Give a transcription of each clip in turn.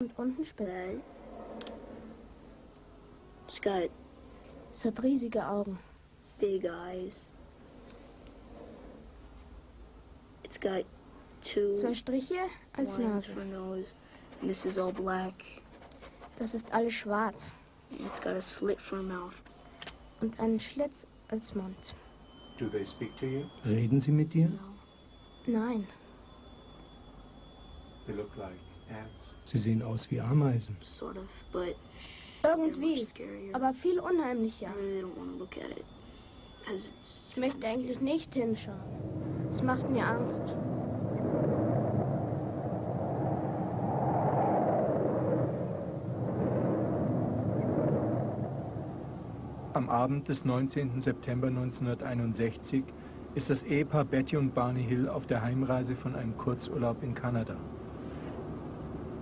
Und unten Spitzen. Es hat riesige Augen. Big eyes. It's got Zwei Striche als lines Nase. for nose, and this is all black. Das ist alles schwarz. And it's got a slit for a mouth. Und einen Schlitz als Mund. Do they speak to you? Reden sie mit dir? Nein. They look like ants. Sie sehen aus wie Ameisen. Sort of, but Irgendwie. much scarier. Aber viel unheimlicher. I really don't want to look at it. 'Cause it's Ich möchte kinda eigentlich scary. nicht hinschauen. Es macht mir Angst. Am Abend des 19. September 1961 ist das Ehepaar Betty und Barney Hill auf der Heimreise von einem Kurzurlaub in Kanada.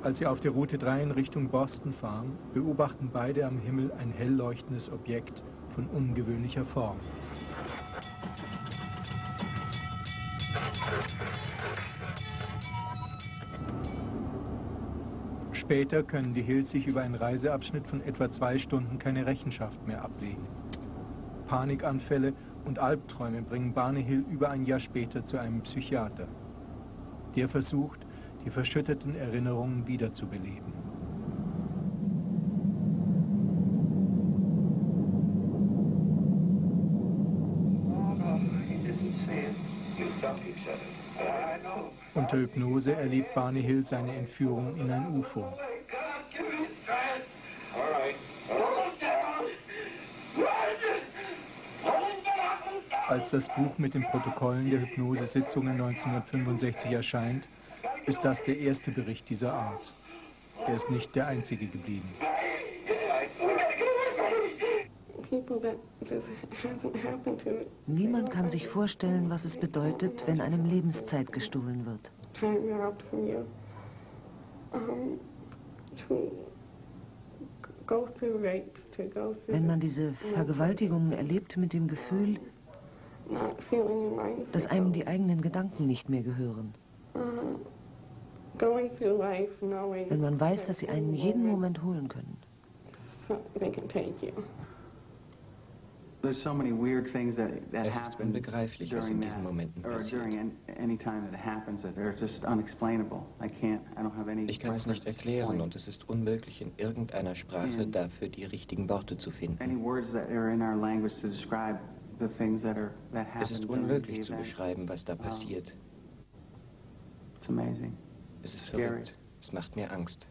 Als sie auf der Route 3 in Richtung Boston fahren, beobachten beide am Himmel ein hell leuchtendes Objekt von ungewöhnlicher Form. Später können die Hills sich über einen Reiseabschnitt von etwa 2 Stunden keine Rechenschaft mehr ablegen. Panikanfälle und Albträume bringen Barney Hill über ein Jahr später zu einem Psychiater. Der versucht, die verschütteten Erinnerungen wiederzubeleben. Unter Hypnose erlebt Barney Hill seine Entführung in ein UFO. Als das Buch mit den Protokollen der Hypnosesitzungen 1965 erscheint, ist das der erste Bericht dieser Art. Er ist nicht der einzige geblieben. Niemand kann sich vorstellen, was es bedeutet, wenn einem Lebenszeit gestohlen wird. Wenn man diese Vergewaltigungen erlebt mit dem Gefühl, dass einem die eigenen Gedanken nicht mehr gehören. Wenn man weiß, dass sie einen jeden Moment holen können. Es ist unbegreiflich, was in diesen Momenten passiert. Ich kann es nicht erklären und es ist unmöglich, in irgendeiner Sprache dafür die richtigen Worte zu finden. Es ist unmöglich zu beschreiben, was da passiert. Es ist verrückt. Es macht mir Angst.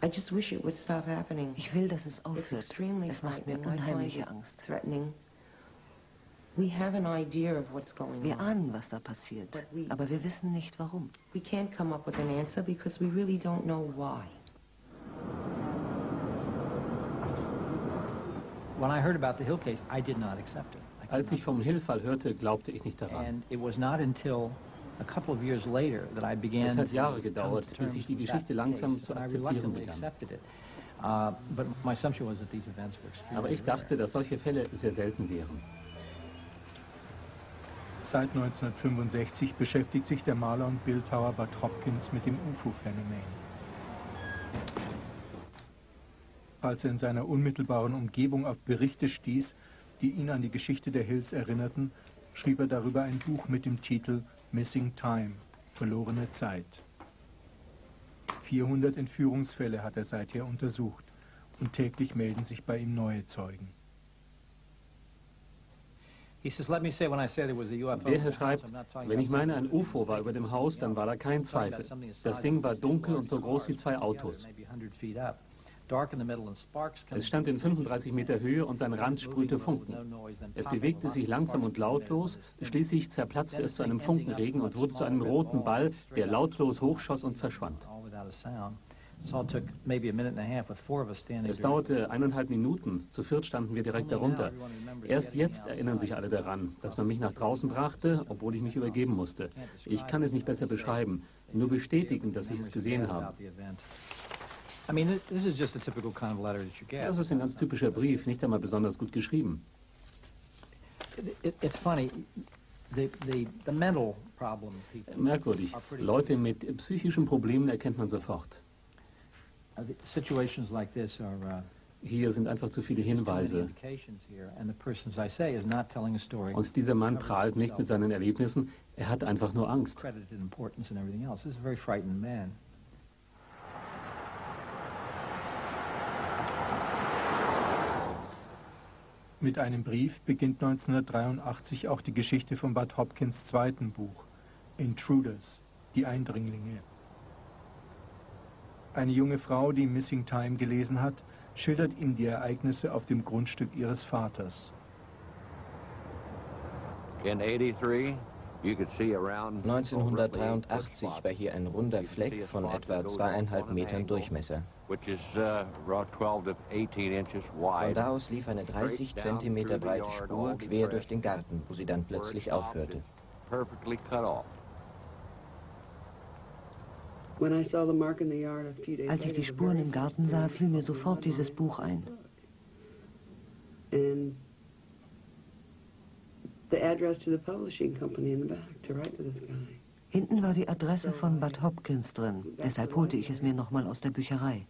Ich will, dass es aufhört. Es macht mir unheimliche Angst. Wir ahnen, was da passiert, aber wir wissen nicht, warum. Als ich vom Hill-Fall hörte, glaubte ich nicht daran. Es hat Jahre gedauert, bis ich die Geschichte langsam zu akzeptieren begann. Aber ich dachte, dass solche Fälle sehr selten wären. Seit 1965 beschäftigt sich der Maler und Bildhauer Bud Hopkins mit dem UFO-Phänomen. Als er in seiner unmittelbaren Umgebung auf Berichte stieß, die ihn an die Geschichte der Hills erinnerten, schrieb er darüber ein Buch mit dem Titel Missing Time, verlorene Zeit. 400 Entführungsfälle hat er seither untersucht und täglich melden sich bei ihm neue Zeugen. Der Herr schreibt, wenn ich meine, ein UFO war über dem Haus, dann war da kein Zweifel. Das Ding war dunkel und so groß wie 2 Autos. Es stand in 35 Meter Höhe und sein Rand sprühte Funken. Es bewegte sich langsam und lautlos, schließlich zerplatzte es zu einem Funkenregen und wurde zu einem roten Ball, der lautlos hochschoss und verschwand. Es dauerte 1,5 Minuten, zu 4 standen wir direkt darunter. Erst jetzt erinnern sich alle daran, dass man mich nach draußen brachte, obwohl ich mich übergeben musste. Ich kann es nicht besser beschreiben, nur bestätigen, dass ich es gesehen habe. Das ist ein ganz typischer Brief, nicht einmal besonders gut geschrieben. Merkwürdig. Leute mit psychischen Problemen erkennt man sofort. Hier sind einfach zu viele Hinweise. Und dieser Mann prahlt nicht mit seinen Erlebnissen, er hat einfach nur Angst. Mit einem Brief beginnt 1983 auch die Geschichte von Bud Hopkins' zweiten Buch, Intruders, die Eindringlinge. Eine junge Frau, die Missing Time gelesen hat, schildert ihm die Ereignisse auf dem Grundstück ihres Vaters. 1983 war hier ein runder Fleck von etwa 2,5 Metern Durchmesser. Von da aus lief eine 30 Zentimeter breite Spur quer durch den Garten, wo sie dann plötzlich aufhörte. Als ich die Spuren im Garten sah, fiel mir sofort dieses Buch ein. Hinten war die Adresse von Bud Hopkins drin, deshalb holte ich es mir nochmal aus der Bücherei.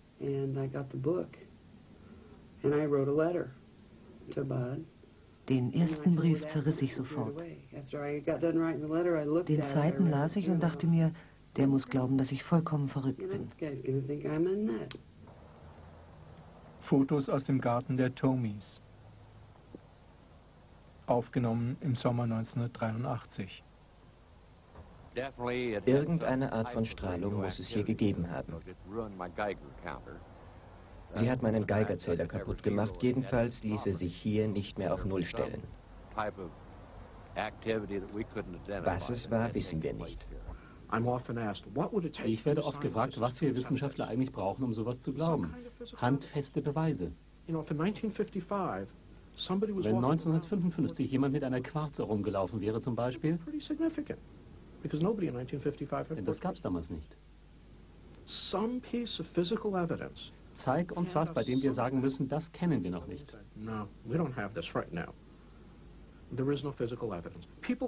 Den ersten Brief zerriss ich sofort. Den zweiten las ich und dachte mir, der muss glauben, dass ich vollkommen verrückt bin. Fotos aus dem Garten der Tomies. Aufgenommen im Sommer 1983. Irgendeine Art von Strahlung muss es hier gegeben haben. Sie hat meinen Geigerzähler kaputt gemacht, jedenfalls ließ er sich hier nicht mehr auf Null stellen. Was es war, wissen wir nicht. Ich werde oft gefragt, was wir Wissenschaftler eigentlich brauchen, um sowas zu glauben. Handfeste Beweise. Wenn 1955 jemand mit einer Quarz herumgelaufen wäre zum Beispiel, denn das gab es damals nicht. Zeig uns was, bei dem wir sagen müssen, das kennen wir noch nicht.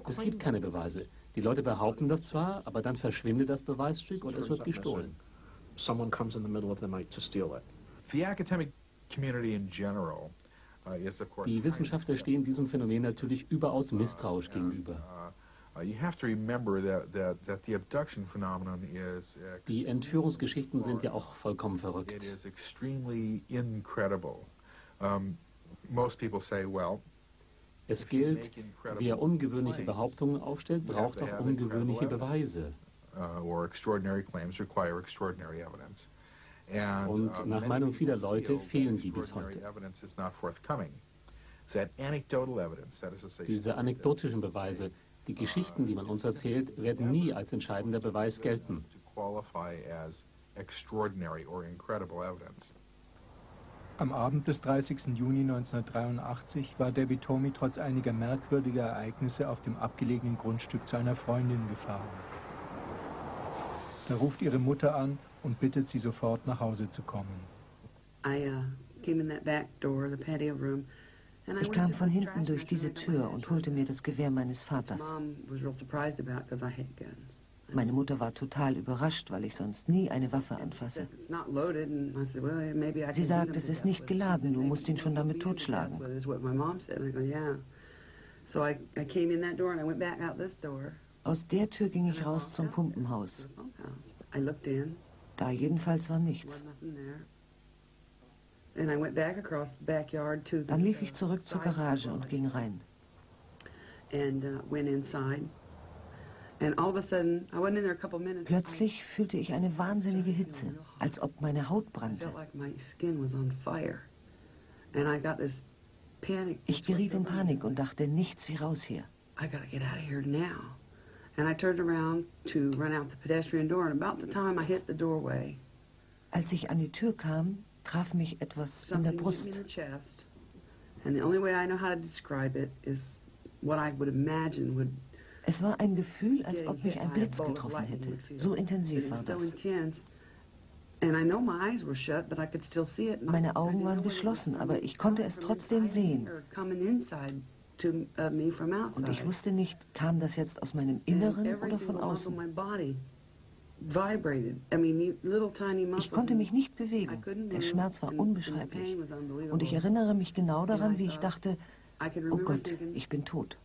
Es gibt keine Beweise. Die Leute behaupten das zwar, aber dann verschwindet das Beweisstück und es wird gestohlen. Die Wissenschaftler stehen diesem Phänomen natürlich überaus misstrauisch gegenüber. Die Entführungsgeschichten sind ja auch vollkommen verrückt. Es gilt, wer ungewöhnliche Behauptungen aufstellt, braucht auch ungewöhnliche Beweise. Und nach Meinung vieler Leute fehlen die bis heute. Diese anekdotischen Beweise, die Geschichten, die man uns erzählt, werden nie als entscheidender Beweis gelten. Am Abend des 30. Juni 1983 war Debbie Tomey trotz einiger merkwürdiger Ereignisse auf dem abgelegenen Grundstück zu einer Freundin gefahren. Da ruft ihre Mutter an und bittet sie sofort nach Hause zu kommen. Ich kam von hinten durch diese Tür und holte mir das Gewehr meines Vaters. Meine Mutter war total überrascht, weil ich sonst nie eine Waffe anfasse. Sie sagt, es ist nicht geladen, du musst ihn schon damit totschlagen. Aus der Tür ging ich raus zum Pumpenhaus. Da jedenfalls war nichts. Dann lief ich zurück zur Garage und ging rein. Plötzlich fühlte ich eine wahnsinnige Hitze, als ob meine Haut brannte. Ich geriet in Panik und dachte, nichts wie raus hier. Als ich an die Tür kam, traf mich etwas in der Brust. Es war ein Gefühl, als ob mich ein Blitz getroffen hätte. So intensiv war das. Meine Augen waren geschlossen, aber ich konnte es trotzdem sehen. Und ich wusste nicht, kam das jetzt aus meinem Inneren oder von außen. Ich konnte mich nicht bewegen. Der Schmerz war unbeschreiblich. Und ich erinnere mich genau daran, wie ich dachte, oh Gott, ich bin tot.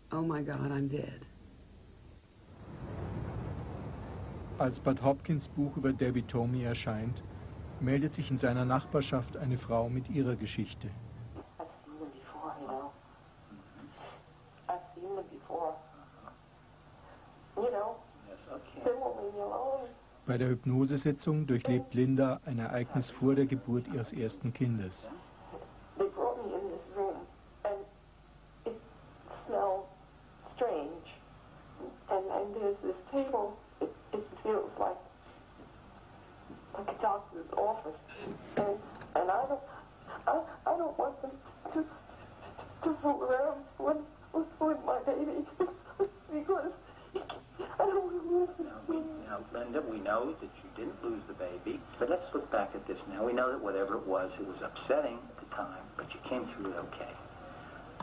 Als Bud Hopkins Buch über Debbie Tomey erscheint, meldet sich in seiner Nachbarschaft eine Frau mit ihrer Geschichte. Bei der Hypnosesitzung durchlebt Linda ein Ereignis vor der Geburt ihres ersten Kindes. Linda, we know that you didn't lose the baby, but let's look back at this now. We know that whatever it was upsetting at the time, but you came through it okay.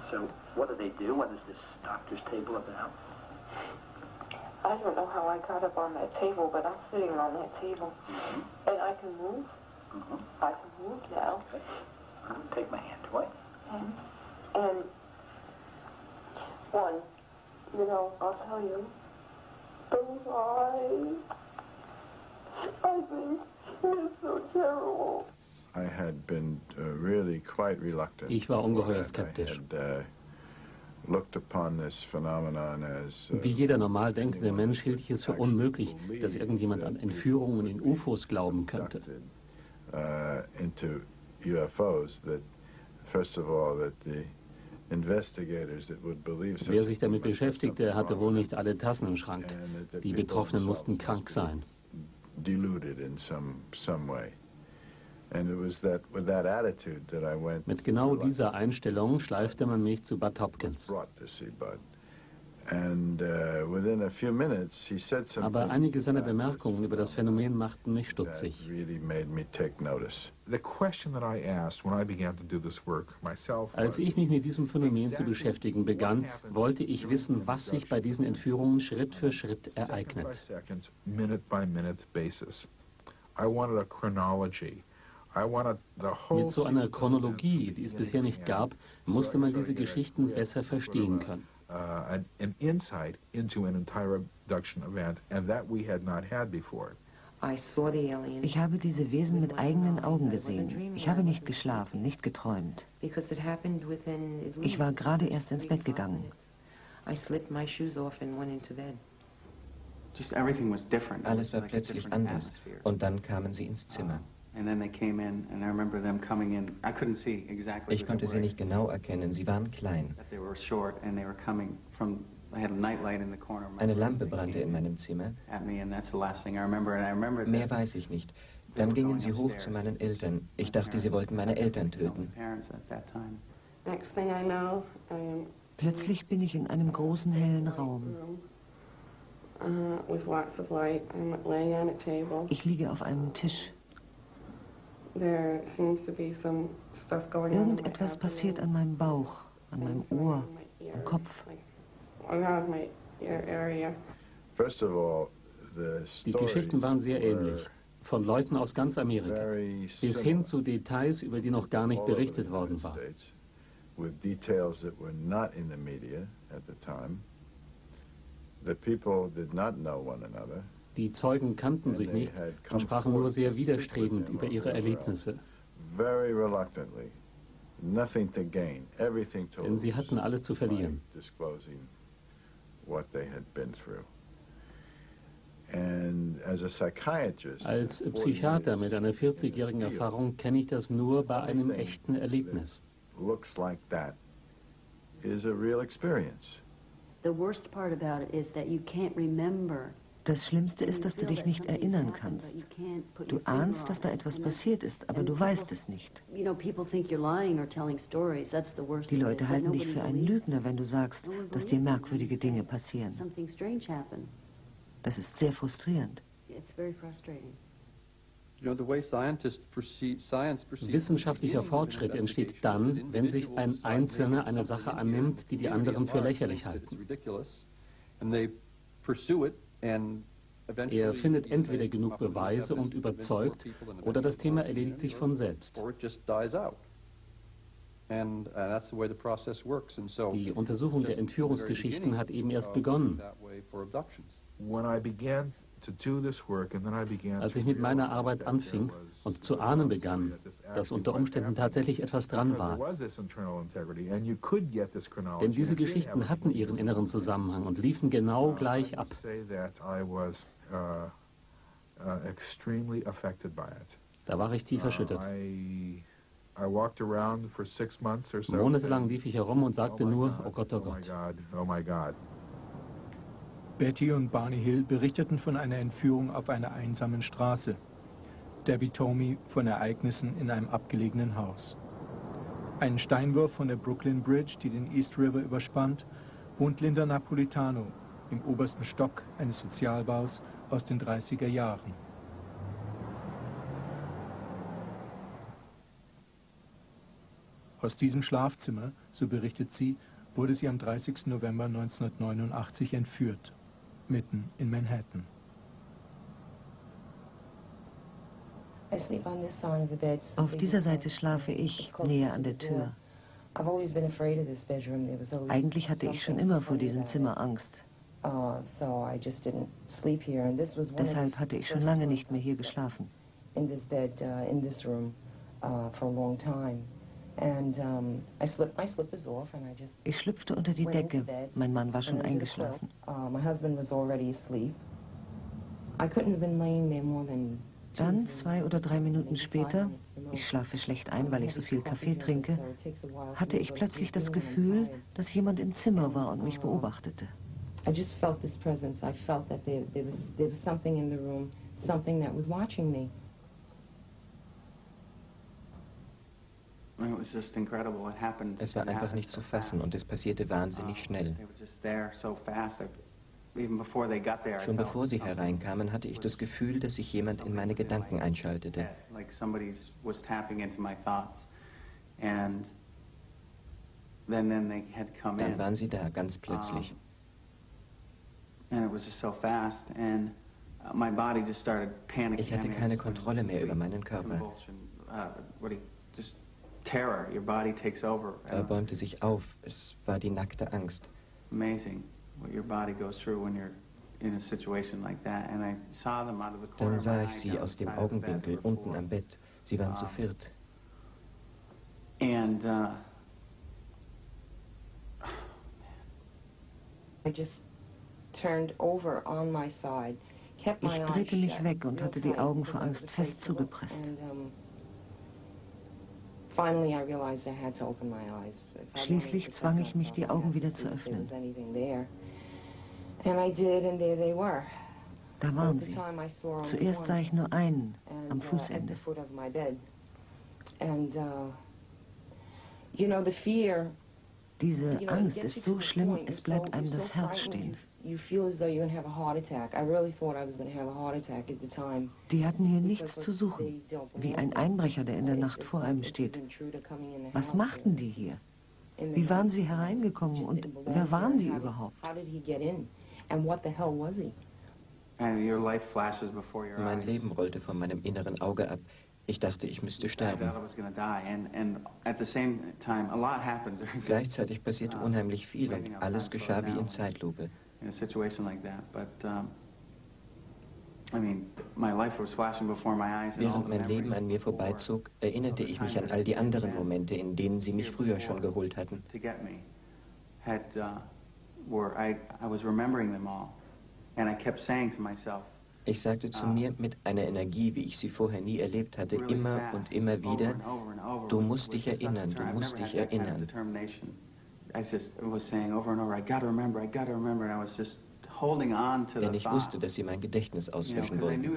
So what do they do? What is this doctor's table about? I don't know how I got up on that table, but I'm sitting on that table. And I can move. I can move now. Okay. Take my hand away. And one, I'll tell you, those eyes, I think it's so terrible. Ich war ungeheuer skeptisch. Wie jeder normal denkende Mensch hielt ich es für unmöglich, dass irgendjemand an Entführungen in UFOs glauben könnte. Wer sich damit beschäftigte, hatte wohl nicht alle Tassen im Schrank. Die Betroffenen mussten krank sein. Mit genau dieser Einstellung schleifte man mich zu Bud Hopkins. Aber einige seiner Bemerkungen über das Phänomen machten mich stutzig. Als ich mich mit diesem Phänomen zu beschäftigen begann, wollte ich wissen, was sich bei diesen Entführungen Schritt für Schritt ereignet. Mit so einer Chronologie, die es bisher nicht gab, musste man diese Geschichten besser verstehen können. Ich habe diese Wesen mit eigenen Augen gesehen. Ich habe nicht geschlafen, nicht geträumt. Ich war gerade erst ins Bett gegangen. Alles war plötzlich anders und dann kamen sie ins Zimmer. Ich konnte sie nicht genau erkennen, sie waren klein. Eine Lampe brannte in meinem Zimmer. Mehr weiß ich nicht. Dann gingen sie hoch zu meinen Eltern. Ich dachte, sie wollten meine Eltern töten. Plötzlich bin ich in einem großen hellen Raum. Ich liege auf einem Tisch. Irgendetwas passiert an meinem Bauch, an meinem Ohr, am Kopf. Die Geschichten waren sehr ähnlich, von Leuten aus ganz Amerika, bis hin zu Details, über die noch gar nicht berichtet worden war. Die Zeugen kannten sich nicht und sprachen nur sehr widerstrebend über ihre Erlebnisse. Denn sie hatten alles zu verlieren. Als Psychiater mit einer 40-jährigen Erfahrung kenne ich das nur bei einem echten Erlebnis. Das Schlimmste ist, dass du dich nicht erinnern kannst. Du ahnst, dass da etwas passiert ist, aber du weißt es nicht. Die Leute halten dich für einen Lügner, wenn du sagst, dass dir merkwürdige Dinge passieren. Das ist sehr frustrierend. Wissenschaftlicher Fortschritt entsteht dann, wenn sich ein Einzelner einer Sache annimmt, die die anderen für lächerlich halten. Er findet entweder genug Beweise und überzeugt, oder das Thema erledigt sich von selbst. Die Untersuchung der Entführungsgeschichten hat eben erst begonnen. Als ich mit meiner Arbeit anfing und zu ahnen begann, dass unter Umständen tatsächlich etwas dran war. Denn diese Geschichten hatten ihren inneren Zusammenhang und liefen genau gleich ab. Da war ich tief erschüttert. Monatelang lief ich herum und sagte nur, oh Gott, oh Gott. Betty und Barney Hill berichteten von einer Entführung auf einer einsamen Straße. Debbie Tomey von Ereignissen in einem abgelegenen Haus. Einen Steinwurf von der Brooklyn Bridge, die den East River überspannt, wohnt Linda Napolitano im obersten Stock eines Sozialbaus aus den 30er Jahren. Aus diesem Schlafzimmer, so berichtet sie, wurde sie am 30. November 1989 entführt, mitten in Manhattan. Auf dieser Seite schlafe ich, näher an der Tür. Eigentlich hatte ich schon immer vor diesem Zimmer Angst. Deshalb hatte ich schon lange nicht mehr hier geschlafen. Ich schlüpfte unter die Decke. Mein Mann war schon eingeschlafen. Dann, 2 oder 3 Minuten später, ich schlafe schlecht ein, weil ich so viel Kaffee trinke, hatte ich plötzlich das Gefühl, dass jemand im Zimmer war und mich beobachtete. I just felt this presence. I felt that there was something in the room, something that was watching me. Es war einfach nicht zu fassen und es passierte wahnsinnig schnell. Schon bevor sie hereinkamen, hatte ich das Gefühl, dass sich jemand in meine Gedanken einschaltete. Dann waren sie da, ganz plötzlich. Ich hatte keine Kontrolle mehr über meinen Körper. Er bäumte sich auf. Es war die nackte Angst. Dann sah ich sie aus dem Augenwinkel unten am Bett. Sie waren zu viert. Ich drehte mich weg und hatte die Augen vor Angst fest zugepresst. Schließlich zwang ich mich, die Augen wieder zu öffnen. Da waren sie. Zuerst sah ich nur einen, am Fußende. Diese Angst ist so schlimm, es bleibt einem das Herz stehen. Die hatten hier nichts zu suchen, wie ein Einbrecher, der in der Nacht vor einem steht. Was machten die hier? Wie waren sie hereingekommen und wer waren die überhaupt? Mein Leben rollte vor meinem inneren Auge ab. Ich dachte, ich müsste sterben. Gleichzeitig passierte unheimlich viel und alles geschah wie in Zeitlupe. Während mein Leben an mir vorbeizog, erinnerte ich mich an all die anderen Momente, in denen sie mich früher schon geholt hatten. Ich sagte zu mir mit einer Energie, wie ich sie vorher nie erlebt hatte, immer und immer wieder, du musst dich erinnern, du musst dich erinnern. Denn ich wusste, dass sie mein Gedächtnis auslöschen wollten.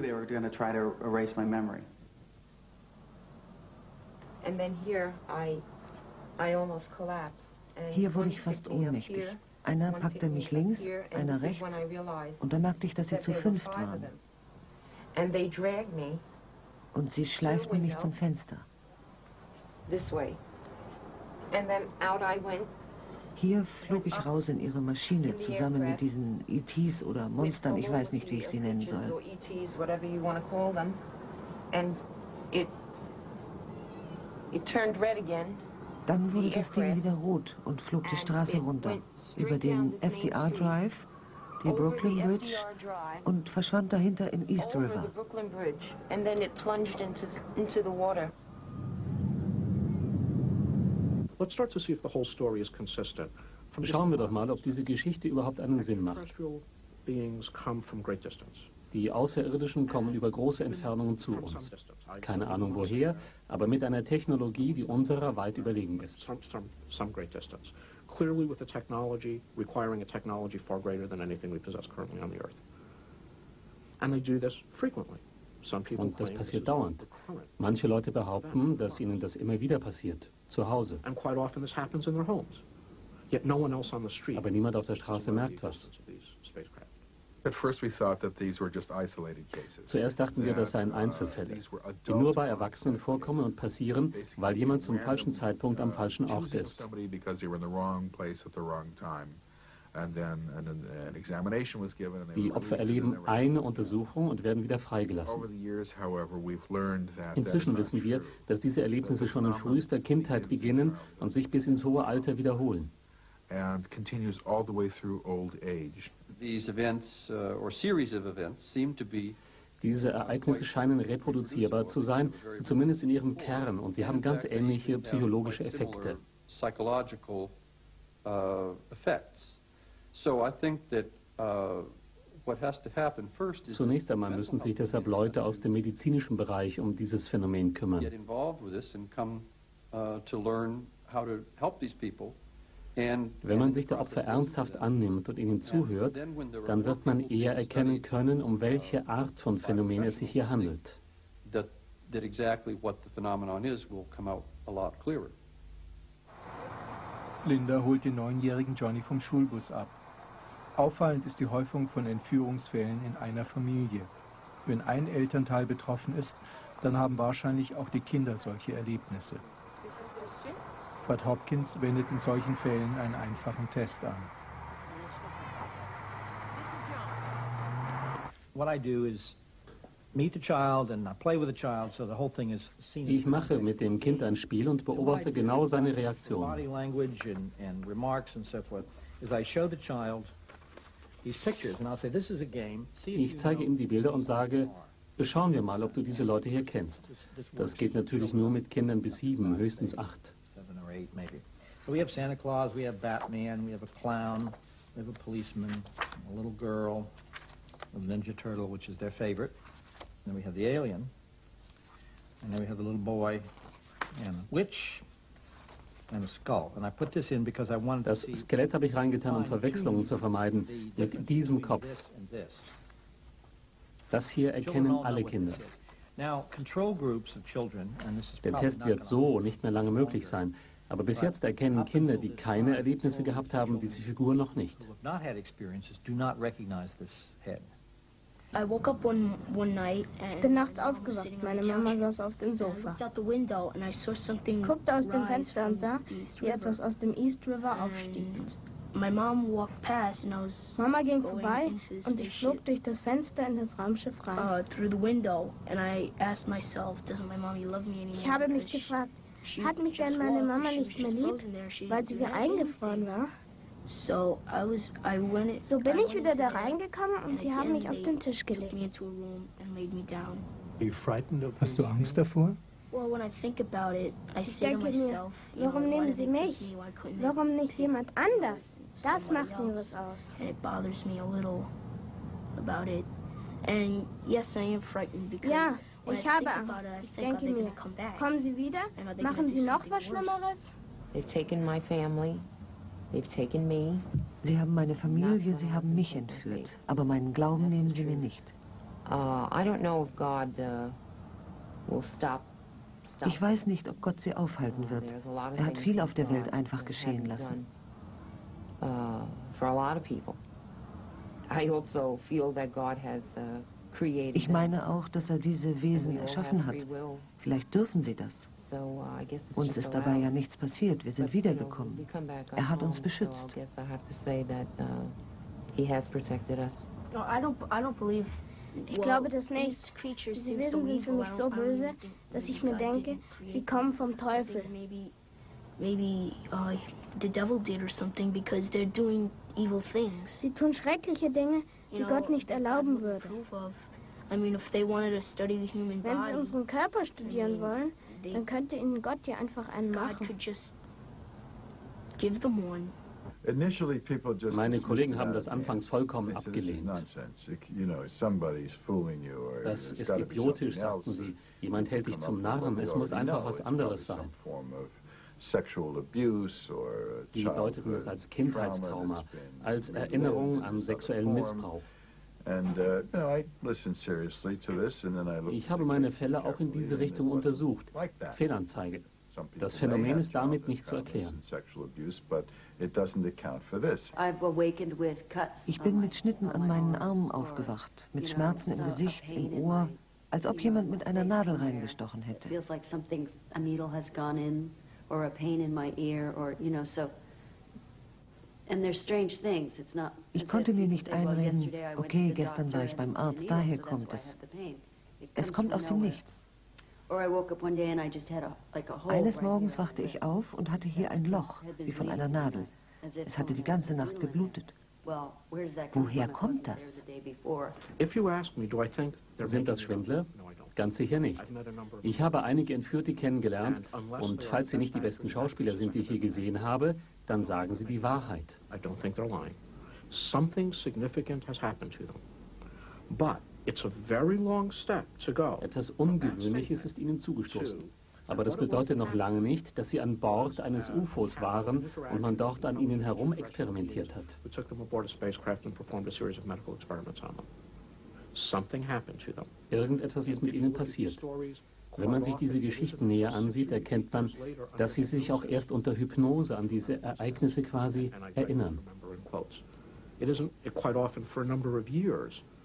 Hier wurde ich fast ohnmächtig. Einer packte mich links, einer rechts, und dann merkte ich, dass sie zu 5 waren. und sie schleiften mich zum Fenster. This way. And then out I went. Hier flog ich raus in ihre Maschine zusammen mit diesen ETs oder Monstern, ich weiß nicht, wie ich sie nennen soll. Dann wurde das Ding wieder rot und flog die Straße runter, über den FDR Drive, die Brooklyn Bridge und verschwand dahinter im East River. Schauen wir doch mal, ob diese Geschichte überhaupt einen Sinn macht. Die Außerirdischen kommen über große Entfernungen zu uns. Keine Ahnung woher, aber mit einer Technologie, die unserer weit überlegen ist. Clearly with a technology requiring a technology far greater than anything we possess currently on the Earth. And they do this frequently. Und das passiert dauernd. Manche Leute behaupten, dass ihnen das immer wieder passiert, zu Hause. And quite often this happens in their homes. Yet no one else on the street. Aber niemand auf der Straße merkt was. Zuerst dachten wir, das seien Einzelfälle, die nur bei Erwachsenen vorkommen und passieren, weil jemand zum falschen Zeitpunkt am falschen Ort ist. Die Opfer erleben eine Untersuchung und werden wieder freigelassen. Inzwischen wissen wir, dass diese Erlebnisse schon in frühester Kindheit beginnen und sich bis ins hohe Alter wiederholen. And continues all the way through old age. These events or series of events seem to be Diese Ereignisse scheinen reproduzierbar zu sein, zumindest in ihrem Kern, und sie haben ganz ähnliche psychologische Effekte. Psychological effects. So I think that what has to happen first is Zunächst einmal müssen sich deshalb Leute aus dem medizinischen Bereich um dieses Phänomen kümmern. Get involved with this and come to learn how to help these people. Wenn man sich der Opfer ernsthaft annimmt und ihnen zuhört, dann wird man eher erkennen können, um welche Art von Phänomen es sich hier handelt. Linda holt den 9-jährigen Johnny vom Schulbus ab. Auffallend ist die Häufung von Entführungsfällen in einer Familie. Wenn ein Elternteil betroffen ist, dann haben wahrscheinlich auch die Kinder solche Erlebnisse. Bad Hopkins wendet in solchen Fällen einen einfachen Test an. Ich mache mit dem Kind ein Spiel und beobachte genau seine Reaktion. Ich zeige ihm die Bilder und sage, schauen wir mal, ob du diese Leute hier kennst. Das geht natürlich nur mit Kindern bis 7, höchstens 8. Maybe. So we have Santa Claus, we have Batman, we have a clown, we have a policeman, a little girl, a Ninja Turtle, which is their favorite. And then we have the alien. And then we have the little boy and a witch and a skull. And I put this in because I wanted to see. Das Skelett habe ich reingetan, um Verwechslungen zu vermeiden mit diesem Kopf. Das hier erkennen alle Kinder. Der Test wird so nicht mehr lange möglich sein. Aber bis jetzt erkennen Kinder, die keine Erlebnisse gehabt haben, diese Figur noch nicht. Ich bin nachts aufgewacht. Meine Mama saß auf dem Sofa. Ich guckte aus dem Fenster und sah, wie etwas aus dem East River aufstieg. Mama ging vorbei und ich flog durch das Fenster in das Raumschiff rein. Ich habe mich gefragt, hat mich denn meine Mama nicht mehr lieb, weil sie wie eingefroren war? So bin ich wieder da reingekommen und sie haben mich auf den Tisch gelegt. Hast du Angst davor? Ich denke mir, warum nehmen sie mich? Warum nicht jemand anders? Das macht mir was aus. Ja. Ich habe Angst. Ich denke mir, kommen sie wieder? Machen sie noch was Schlimmeres? Sie haben meine Familie, sie haben mich entführt. Aber meinen Glauben nehmen sie mir nicht. Ich weiß nicht, ob Gott sie aufhalten wird. Er hat viel auf der Welt einfach geschehen lassen. Ich meine auch, dass er diese Wesen erschaffen hat. Vielleicht dürfen sie das. Uns ist dabei ja nichts passiert. Wir sind wiedergekommen. Er hat uns beschützt. Ich glaube das nicht. Diese Wesen sind für mich so böse, dass ich mir denke, sie kommen vom Teufel. Sie tun schreckliche Dinge, die Gott nicht erlauben würde. Wenn sie unseren Körper studieren wollen, dann könnte ihnen Gott ja einfach einen machen. Meine Kollegen haben das anfangs vollkommen abgelehnt. Das ist idiotisch, sagten sie. Jemand hält dich zum Narren, es muss einfach was anderes sein. Sie deuteten es als Kindheitstrauma, als Erinnerung an sexuellen Missbrauch. Ich habe meine Fälle auch in diese Richtung untersucht. Fehlanzeige. Das Phänomen ist damit nicht zu erklären. Ich bin mit Schnitten an meinen Armen aufgewacht, mit Schmerzen im Gesicht, im Ohr, als ob jemand mit einer Nadel reingestochen hätte. Ich konnte mir nicht einreden, okay, gestern war ich beim Arzt, daher kommt es. Es kommt aus dem Nichts. Eines Morgens wachte ich auf und hatte hier ein Loch, wie von einer Nadel. Es hatte die ganze Nacht geblutet. Woher kommt das? Sind das Schwindler? Ganz sicher nicht. Ich habe einige Entführte kennengelernt und falls sie nicht die besten Schauspieler sind, die ich je gesehen habe, dann sagen sie die Wahrheit. Etwas Ungewöhnliches ist ihnen zugestoßen. Aber das bedeutet noch lange nicht, dass sie an Bord eines UFOs waren und man dort an ihnen herum experimentiert hat. Irgendetwas ist mit ihnen passiert. Wenn man sich diese Geschichten näher ansieht, erkennt man, dass sie sich auch erst unter Hypnose an diese Ereignisse quasi erinnern.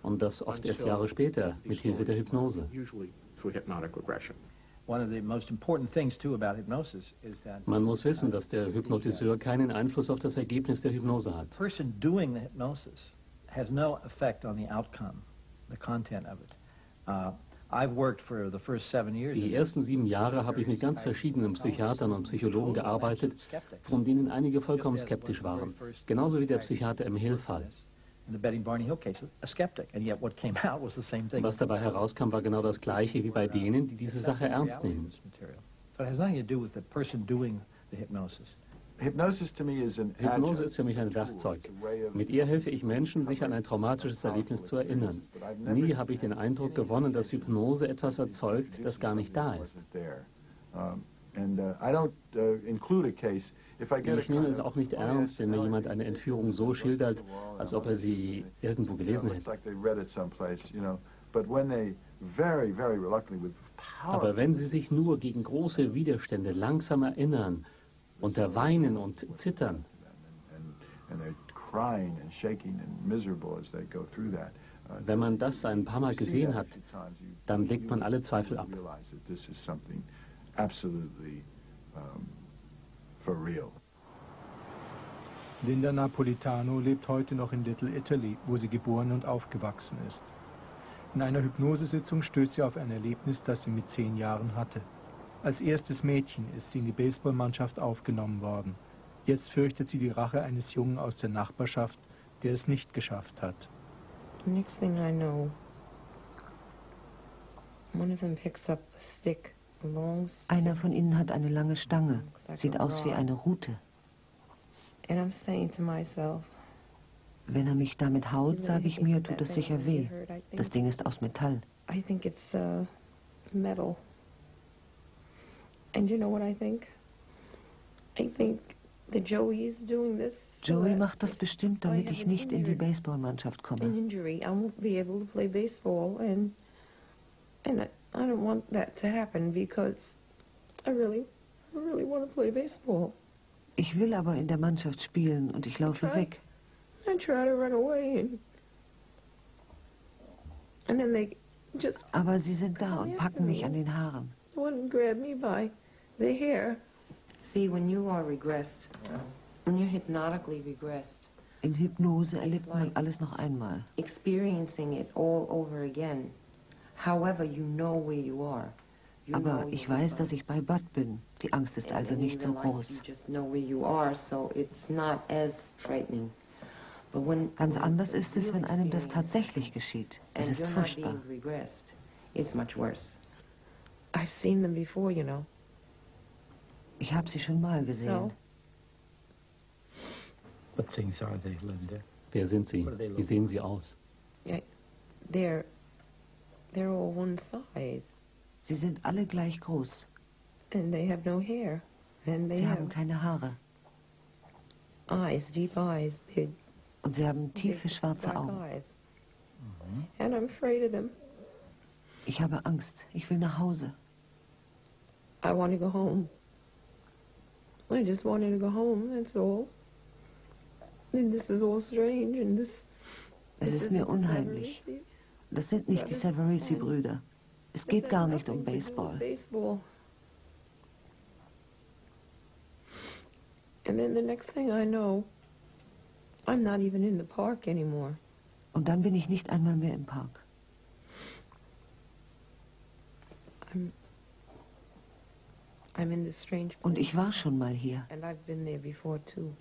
Und das oft erst Jahre später, mit Hilfe der Hypnose. Man muss wissen, dass der Hypnotiseur keinen Einfluss auf das Ergebnis der Hypnose hat. Die ersten 7 Jahre habe ich mit ganz verschiedenen Psychiatern und Psychologen gearbeitet, von denen einige vollkommen skeptisch waren, genauso wie der Psychiater im Hill-Fall. Was dabei herauskam, war genau das Gleiche wie bei denen, die diese Sache ernst nehmen. Hypnose ist für mich ein Werkzeug. Mit ihr helfe ich Menschen, sich an ein traumatisches Erlebnis zu erinnern. Nie habe ich den Eindruck gewonnen, dass Hypnose etwas erzeugt, das gar nicht da ist. Ich nehme es auch nicht ernst, wenn mir jemand eine Entführung so schildert, als ob er sie irgendwo gelesen hätte. Aber wenn sie sich nur gegen große Widerstände langsam erinnern, unter Weinen und Zittern, wenn man das ein paar Mal gesehen hat, dann legt man alle Zweifel ab. Linda Napolitano lebt heute noch in Little Italy, wo sie geboren und aufgewachsen ist. In einer Hypnosesitzung stößt sie auf ein Erlebnis, das sie mit 10 Jahren hatte. Als erstes Mädchen ist sie in die Baseballmannschaft aufgenommen worden. Jetzt fürchtet sie die Rache eines Jungen aus der Nachbarschaft, der es nicht geschafft hat. Next thing I know, one of them picks up a stick. Einer von ihnen hat eine lange Stange, sieht aus wie eine Rute. Wenn er mich damit haut, sage ich mir, tut es sicher weh. Das Ding ist aus Metall. Joey macht das bestimmt, damit ich nicht in die Baseballmannschaft komme. I don't want that to happen because I really want to play baseball. Ich will aber in der Mannschaft spielen und ich laufe weg. I try to run away Aber sie sind da und packen mich an den Haaren. See, when you are regressed, when you're hypnotically regressed, In Hypnose erlebt man alles noch einmal. experiencing it all over again. However, you know where you are. You Aber know ich you're weiß, dass ich bei Bud bin. Die Angst ist also nicht so groß. You just know where you are, so it's not as frightening. But when Ganz anders ist es, wenn einem das tatsächlich geschieht. Es ist furchtbar. It's much worse. I've seen them before, you know. Ich habe sie schon mal gesehen. What things are they, Linda? Wer sind Sie? Wie sehen Sie aus? Yeah, they're all one size. Sie sind alle gleich groß. And they have no hair. And they Sie have haben keine Haare. eyes, deep eyes, big. Und sie haben tiefe schwarze black Augen. eyes. And I'm afraid of them. Ich habe Angst. Ich will nach Hause. I want to go home. I just wanted to go home, that's all. And this is all strange, and this Es ist mir unheimlich. Das sind nicht die Savarese-Brüder. Es geht gar nicht um Baseball. And then the next thing I know, I'm not even in the park anymore. Und dann bin ich nicht einmal mehr im Park. I'm in this strange place. Und ich war schon mal hier. And I've been there before too.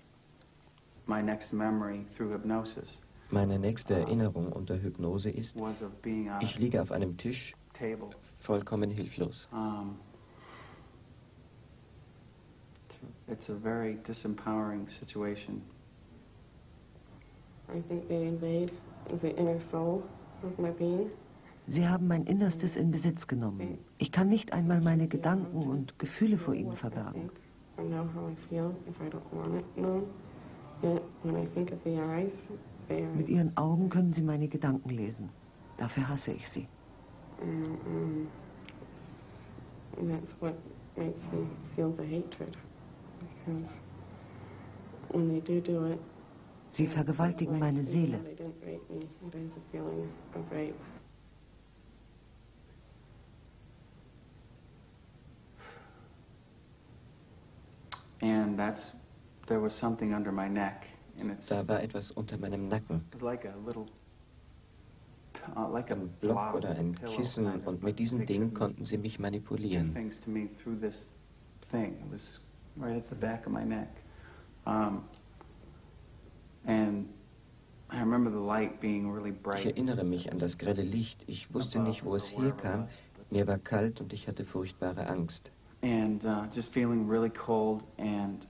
My next memory through hypnosis Meine nächste Erinnerung unter Hypnose ist, was of being on ich liege auf einem Tisch, a table. vollkommen hilflos. It's a very disempowering situation. I think they invade the inner soul of my being. Sie haben mein Innerstes in Besitz genommen. Ich kann nicht einmal meine Gedanken und Gefühle vor ihnen verbergen. I know how I feel if I don't want it known. Yet when I think of the eyes, they are... Mit ihren Augen können sie meine Gedanken lesen. Dafür hasse ich sie. And that's what makes me feel the hatred. Because when they do it... Sie vergewaltigen meine Seele. They didn't rape me. It is a feeling of rape. And there was something under my neck, and Da war etwas unter meinem Nacken, it was like a little, like a ein Block oder ein Kissen, und mit diesem Ding konnten sie mich manipulieren. things to me through this thing. It was right at the back of my neck, and I remember the light being really Ich bright. erinnere mich an das grelle Licht. Ich wusste nicht, wo es herkam. Mir war kalt und ich hatte furchtbare Angst. And just feeling really cold and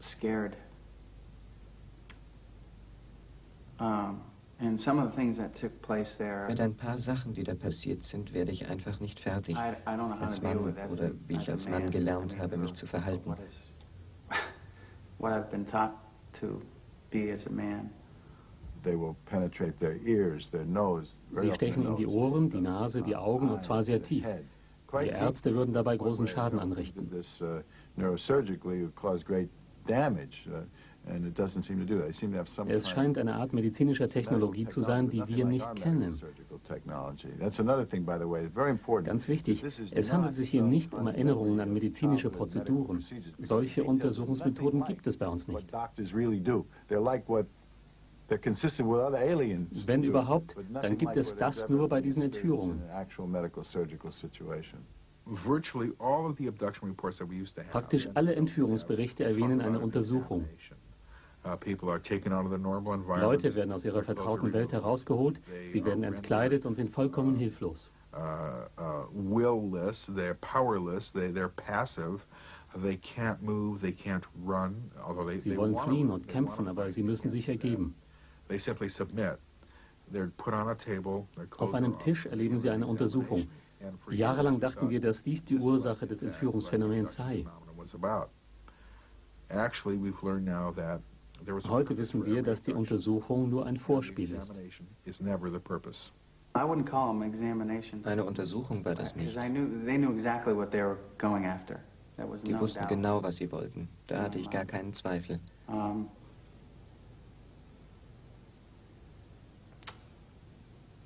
scared. And some of the things that took place there, Mit ein paar Sachen, die da passiert sind, werde ich einfach nicht fertig. I don't know how Als to deal Mann with that. oder wie ich als Mann gelernt habe, mich zu verhalten. What I've been taught to be as a man. They will penetrate their ears, their nose. Sie stechen in die Ohren, die Nase, die Augen und zwar sehr tief. Die Ärzte würden dabei großen Schaden anrichten. Es scheint eine Art medizinischer Technologie zu sein, die wir nicht kennen. Ganz wichtig, es handelt sich hier nicht um Erinnerungen an medizinische Prozeduren. Solche Untersuchungsmethoden gibt es bei uns nicht. Wenn überhaupt, dann gibt es das nur bei diesen Entführungen. Praktisch alle Entführungsberichte erwähnen eine Untersuchung. Leute werden aus ihrer vertrauten Welt herausgeholt, sie werden entkleidet und sind vollkommen hilflos. Willless, they're powerless, they're passive. They can't move, they can't run, although Sie wollen fliehen und kämpfen, aber sie müssen sich ergeben. They simply submit. They're put on a table. Auf einem Tisch erleben sie eine Untersuchung. Jahrelang dachten wir, dass dies die Ursache des Entführungsphänomens sei. Heute wissen wir, dass die Untersuchung nur ein Vorspiel ist. Eine Untersuchung war das nicht. They knew exactly what they were going after. Die wussten genau, was sie wollten. Da hatte ich gar keinen Zweifel.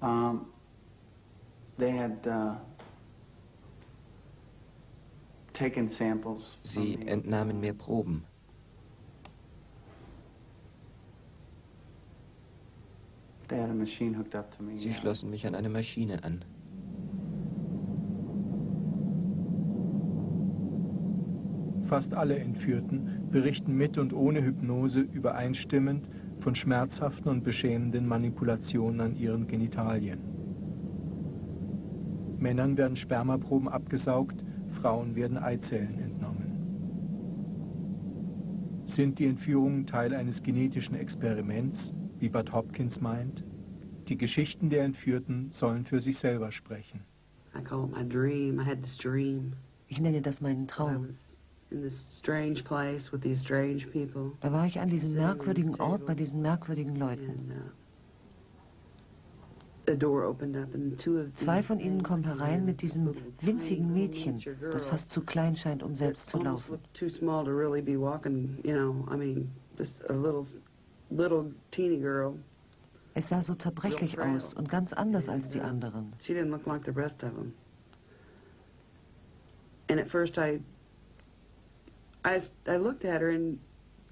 They had taken samples. Sie entnahmen mir Proben. They had a machine hooked up to me. Sie schlossen mich an eine Maschine an. Fast alle Entführten berichten mit und ohne Hypnose übereinstimmend von schmerzhaften und beschämenden Manipulationen an ihren Genitalien. Männern werden Spermaproben abgesaugt, Frauen werden Eizellen entnommen. Sind die Entführungen Teil eines genetischen Experiments, wie Bud Hopkins meint? Die Geschichten der Entführten sollen für sich selber sprechen. Ich nenne das meinen Traum. Da war ich an diesem merkwürdigen Ort bei diesen merkwürdigen Leuten. Zwei von ihnen kommen herein mit diesem winzigen Mädchen, das fast zu klein scheint, um selbst zu laufen. Es sah so zerbrechlich aus und ganz anders als die anderen.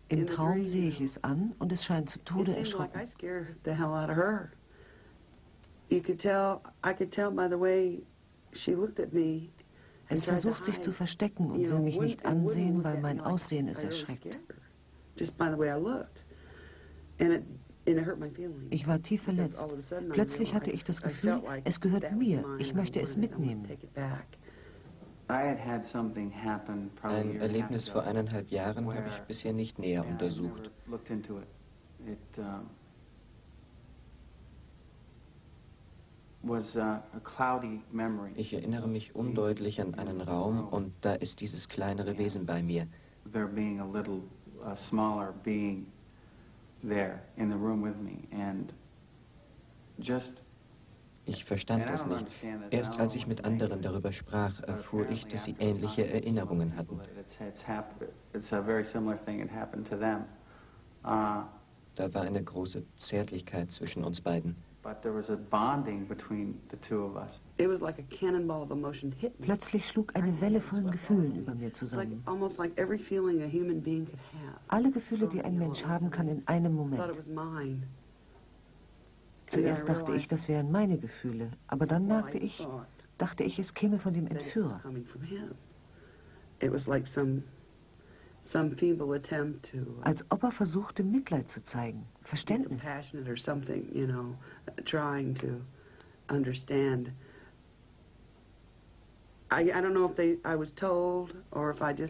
Im Traum sehe ich es an und es scheint zu Tode erschrocken. Es versucht sich zu verstecken und will mich nicht ansehen, weil mein Aussehen es erschreckt. Ich war tief verletzt. Plötzlich hatte ich das Gefühl, es gehört mir, ich möchte es mitnehmen. Ein Erlebnis vor 1,5 Jahren habe ich bisher nicht näher untersucht. Ich erinnere mich undeutlich an einen Raum und da ist dieses kleinere Wesen bei mir. Ich verstand es nicht. Erst als ich mit anderen darüber sprach, erfuhr ich, dass sie ähnliche Erinnerungen hatten. Da war eine große Zärtlichkeit zwischen uns beiden. Plötzlich schlug eine Welle von Gefühlen über mir zusammen. Alle Gefühle, die ein Mensch haben kann in einem Moment. Zuerst dachte ich, das wären meine Gefühle, aber dann dachte ich, es käme von dem Entführer. Als ob er versuchte, Mitleid zu zeigen, Verständnis.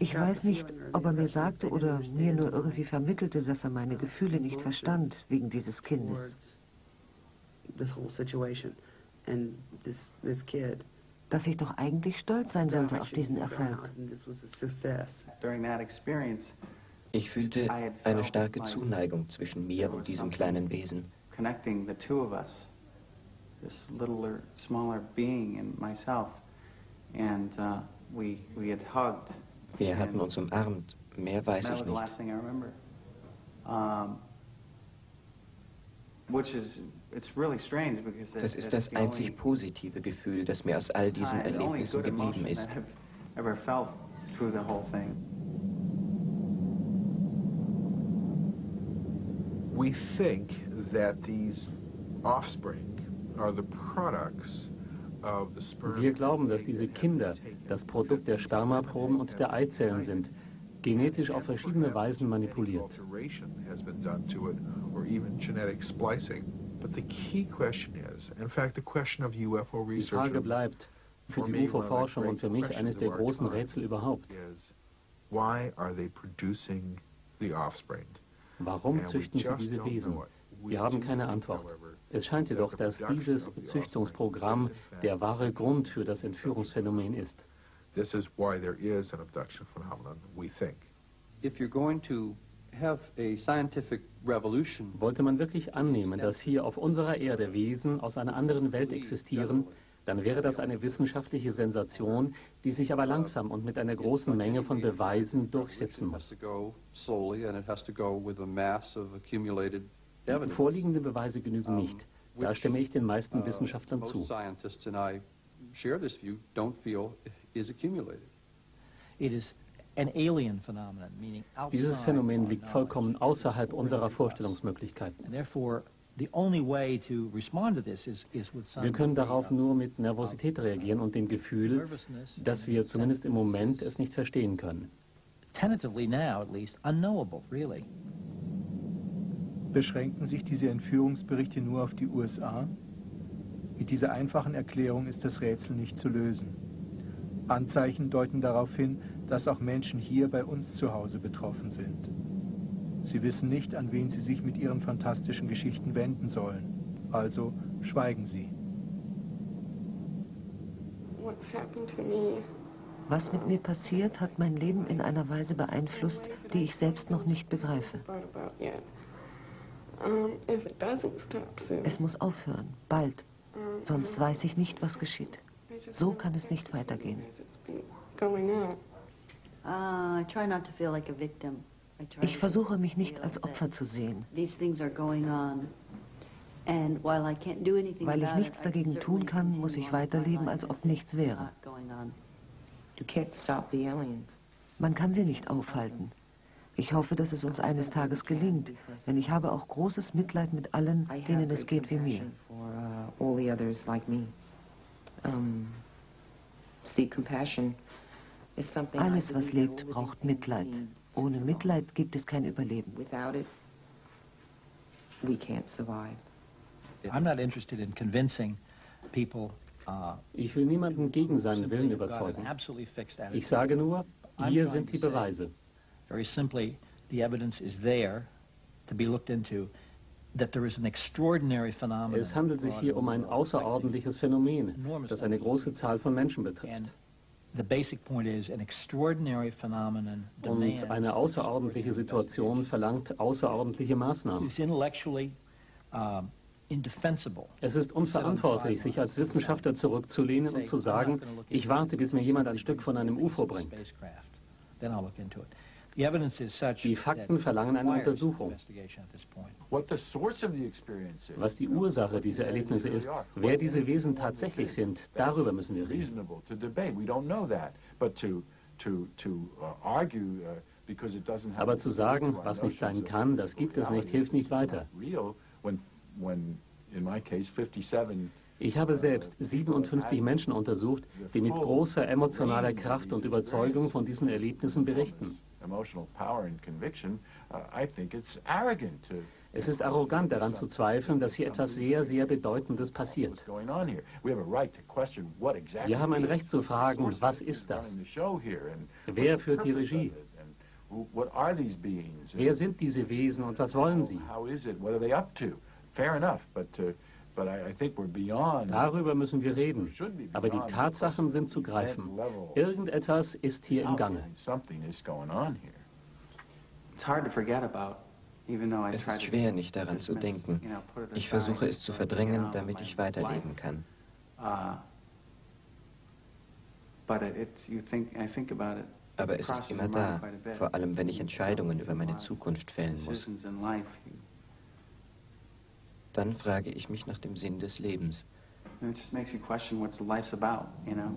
Ich weiß nicht, ob er mir sagte oder mir nur irgendwie vermittelte, dass er meine Gefühle nicht verstand, wegen dieses Kindes. Dass ich doch eigentlich stolz sein sollte auf diesen Erfolg. Ich fühlte eine starke Zuneigung zwischen mir und diesem kleinen Wesen. Wir hatten uns umarmt, mehr weiß ich nicht. Das ist das einzig positive Gefühl, das mir aus all diesen Erlebnissen geblieben ist. We think that these offspring are the products of the sperm. Wir glauben, dass diese Kinder das Produkt der Spermaproben und der Eizellen sind, genetisch auf verschiedene Weisen manipuliert. Die Frage bleibt für die UFO-Forschung und für mich eines der großen Rätsel überhaupt. Warum züchten sie diese Wesen? Wir haben keine Antwort. Es scheint jedoch, dass dieses Züchtungsprogramm der wahre Grund für das Entführungsphänomen ist. This is why there is an abduction phenomenon, we think. If you're going to have a scientific revolution, wollte man wirklich annehmen, dass hier auf unserer Erde Wesen aus einer anderen Welt existieren, dann wäre das eine wissenschaftliche Sensation, die sich aber langsam und mit einer großen Menge von Beweisen durchsetzen muss. Vorliegende Beweise genügen nicht. Da stimme ich den meisten Wissenschaftlern most zu. scientists and I share this view, don't feel is accumulated. It is an alien phenomenon, meaning outside Dieses Phänomen our liegt knowledge. vollkommen außerhalb unserer Vorstellungsmöglichkeiten. And therefore, the only way to respond to this is with some Wir können degree darauf of nur mit Nervosität reagieren und dem Gefühl, nervousness, dass wir zumindest im Moment es nicht verstehen können. tentatively now at least, unknowable, really. Beschränken sich diese Entführungsberichte nur auf die USA? Mit dieser einfachen Erklärung ist das Rätsel nicht zu lösen. Anzeichen deuten darauf hin, dass auch Menschen hier bei uns zu Hause betroffen sind. Sie wissen nicht, an wen sie sich mit ihren fantastischen Geschichten wenden sollen. Also schweigen sie. Was mit mir passiert, hat mein Leben in einer Weise beeinflusst, die ich selbst noch nicht begreife. Es muss aufhören, bald. Sonst weiß ich nicht, was geschieht. So kann es nicht weitergehen. Ich versuche, mich nicht als Opfer zu sehen. Weil ich nichts dagegen tun kann, muss ich weiterleben, als ob nichts wäre. Man kann sie nicht aufhalten. Ich hoffe, dass es uns eines Tages gelingt, denn ich habe auch großes Mitleid mit allen, denen es geht wie mir. Alles, was lebt, braucht Mitleid. Ohne Mitleid gibt es kein Überleben. I'm not interested in convincing people. Ich will niemanden gegen seinen Willen überzeugen. Ich sage nur, hier sind die Beweise. Very simply, the evidence is there to be looked into. That there is an extraordinary phenomenon. Es handelt sich hier um ein außerordentliches Phänomen, das eine große Zahl von Menschen betrifft. The basic point is an extraordinary phenomenon demands. Und eine außerordentliche Situation verlangt außerordentliche Maßnahmen. It's intellectually indefensible. Es ist unverantwortlich, sich als Wissenschaftler zurückzulehnen und zu sagen, ich warte, bis mir jemand ein Stück von einem UFO bringt. Then I'll look into it. The evidence is such Die Fakten verlangen eine Untersuchung. Was die Ursache dieser Erlebnisse ist, wer diese Wesen tatsächlich sind, darüber müssen wir reden. Aber zu sagen, was nicht sein kann, das gibt es nicht, hilft nicht weiter. Ich habe selbst 57 Menschen untersucht, die mit großer emotionaler Kraft und Überzeugung von diesen Erlebnissen berichten. Es ist arrogant, daran zu zweifeln, dass hier etwas sehr, sehr Bedeutendes passiert. Wir haben ein Recht zu fragen, was ist das? Wer führt die Regie? Wer sind diese Wesen und was wollen sie? Darüber müssen wir reden, aber die Tatsachen sind zu greifen. Irgendetwas ist hier im Gange. Es ist schwer, nicht daran zu denken. Ich versuche es zu verdrängen, damit ich weiterleben kann. Aber es ist immer da, vor allem wenn ich Entscheidungen über meine Zukunft fällen muss. Dann frage ich mich nach dem Sinn des Lebens. It just makes you question what life's about, you know?